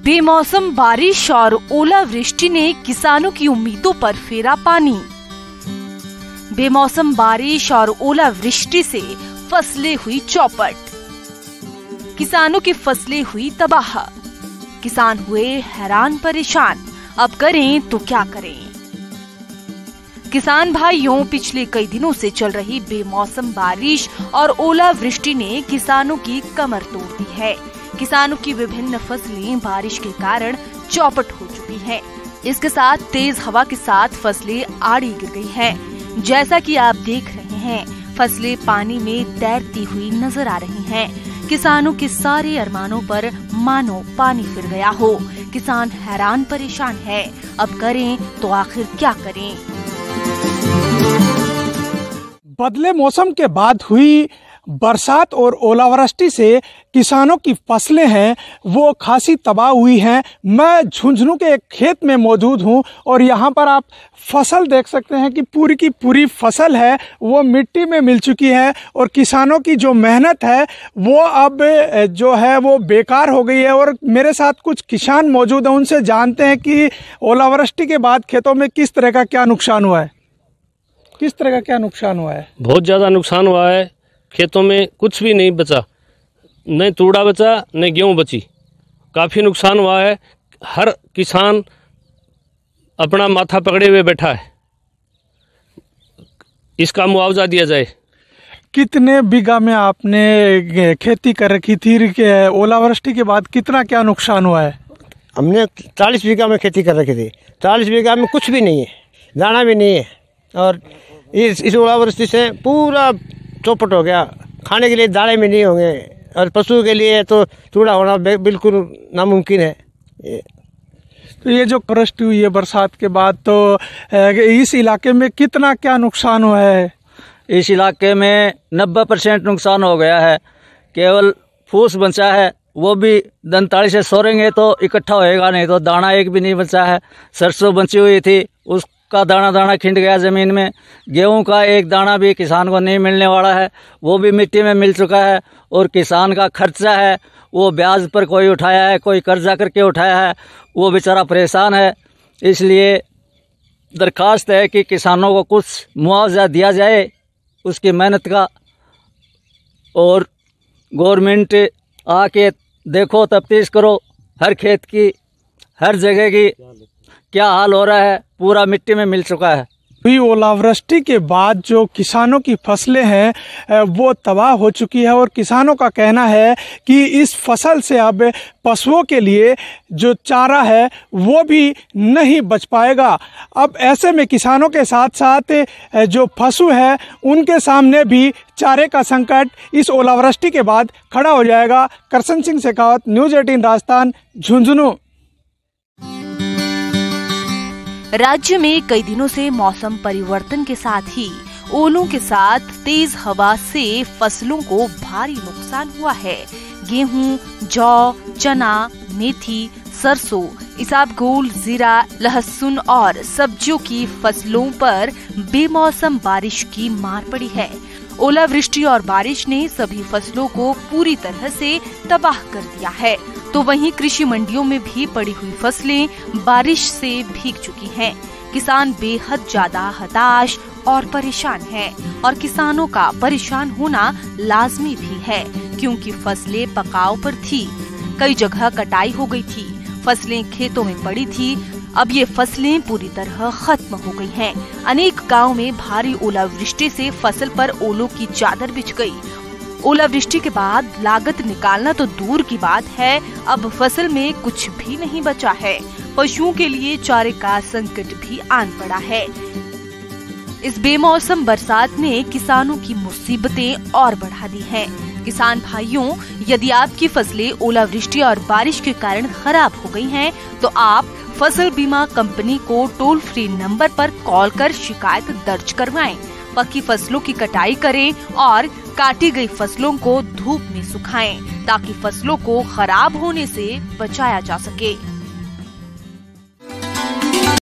बेमौसम बारिश और ओलावृष्टि ने किसानों की उम्मीदों पर फेरा पानी। बेमौसम बारिश और ओलावृष्टि से फसलें हुई चौपट, किसानों की फसलें हुई तबाह, किसान हुए हैरान परेशान। अब करें तो क्या करें? किसान भाइयों, पिछले कई दिनों से चल रही बेमौसम बारिश और ओलावृष्टि ने किसानों की कमर तोड़ दी है। किसानों की विभिन्न फसलें बारिश के कारण चौपट हो चुकी हैं। इसके साथ तेज हवा के साथ फसलें आड़ी गिर गई हैं। जैसा कि आप देख रहे हैं, फसलें पानी में तैरती हुई नजर आ रही हैं। किसानों के सारे अरमानों पर मानो पानी फिर गया हो। किसान हैरान परेशान है। अब करें तो आखिर क्या करें? बदले मौसम के बाद हुई बरसात और ओलावृष्टि से किसानों की फसलें हैं वो खासी तबाह हुई हैं। मैं झुंझुनू के एक खेत में मौजूद हूं और यहां पर आप फसल देख सकते हैं कि पूरी की पूरी फसल है वो मिट्टी में मिल चुकी है और किसानों की जो मेहनत है वो अब जो है वो बेकार हो गई है। और मेरे साथ कुछ किसान मौजूद हैं, उनसे जानते हैं कि ओलावृष्टि के बाद खेतों में किस तरह का क्या नुकसान हुआ है। किस तरह का क्या नुकसान हुआ है? बहुत ज़्यादा नुकसान हुआ है। खेतों में कुछ भी नहीं बचा, न तूड़ा बचा न गेहूँ बची। काफ़ी नुकसान हुआ है। हर किसान अपना माथा पकड़े हुए बैठा है। इसका मुआवजा दिया जाए। कितने बीघा में आपने खेती कर रखी थी? ओलावृष्टि के बाद कितना क्या नुकसान हुआ है? हमने 40 बीघा में खेती कर रखी थी। 40 बीघा में कुछ भी नहीं है, दाना भी नहीं है और इस ओलावृष्टि से पूरा चौपट हो गया। खाने के लिए दाने भी नहीं होंगे और पशु के लिए तो चूड़ा होना बिल्कुल नामुमकिन है। तो ये जो वृष्टि हुई है बरसात के बाद, तो इस इलाके में कितना क्या नुकसान हुआ है? इस इलाके में 90% नुकसान हो गया है। केवल फूस बचा है, वो भी दंताली से सोरेंगे तो इकट्ठा होएगा, नहीं तो दाना एक भी नहीं बचा है। सरसों बची हुई थी, उसका दाना दाना खिंड गया ज़मीन में। गेहूं का एक दाना भी किसान को नहीं मिलने वाला है, वो भी मिट्टी में मिल चुका है। और किसान का खर्चा है वो ब्याज पर कोई उठाया है, कोई कर्जा करके उठाया है, वो बेचारा परेशान है। इसलिए दरख्वास्त है कि किसानों को कुछ मुआवजा दिया जाए उसकी मेहनत का। और गवर्नमेंट आके देखो, तफ्तीश करो हर खेत की, हर जगह की क्या हाल हो रहा है। पूरा मिट्टी में मिल चुका है। हुई ओलावृष्टि के बाद जो किसानों की फसलें हैं वो तबाह हो चुकी है और किसानों का कहना है कि इस फसल से अब पशुओं के लिए जो चारा है वो भी नहीं बच पाएगा। अब ऐसे में किसानों के साथ साथ जो पशु है उनके सामने भी चारे का संकट इस ओलावृष्टि के बाद खड़ा हो जाएगा। करसन सिंह शेखावत, न्यूज़ 18 राजस्थान, झुंझुनू। राज्य में कई दिनों से मौसम परिवर्तन के साथ ही ओलों के साथ तेज हवा से फसलों को भारी नुकसान हुआ है। गेहूं, जौ, चना, मेथी, सरसों, इसबगोल, जीरा, लहसुन और सब्जियों की फसलों पर बेमौसम बारिश की मार पड़ी है। ओलावृष्टि और बारिश ने सभी फसलों को पूरी तरह से तबाह कर दिया है। तो वहीं कृषि मंडियों में भी पड़ी हुई फसलें बारिश से भीग चुकी हैं। किसान बेहद ज्यादा हताश और परेशान हैं और किसानों का परेशान होना लाजमी भी है, क्योंकि फसलें पकाव पर थी। कई जगह कटाई हो गई थी, फसलें खेतों में पड़ी थी। अब ये फसलें पूरी तरह खत्म हो गई हैं। अनेक गाँव में भारी ओलावृष्टि से फसल पर ओलों की चादर बिछ गई। ओलावृष्टि के बाद लागत निकालना तो दूर की बात है, अब फसल में कुछ भी नहीं बचा है। पशुओं के लिए चारे का संकट भी आन पड़ा है। इस बेमौसम बरसात ने किसानों की मुसीबतें और बढ़ा दी हैं। किसान भाइयों, यदि आपकी फसलें ओलावृष्टि और बारिश के कारण खराब हो गई हैं, तो आप फसल बीमा कंपनी को टोल फ्री नंबर पर कॉल कर शिकायत दर्ज करवाएं। पक्की फसलों की कटाई करें और काटी गई फसलों को धूप में सुखाएं ताकि फसलों को खराब होने से बचाया जा सके।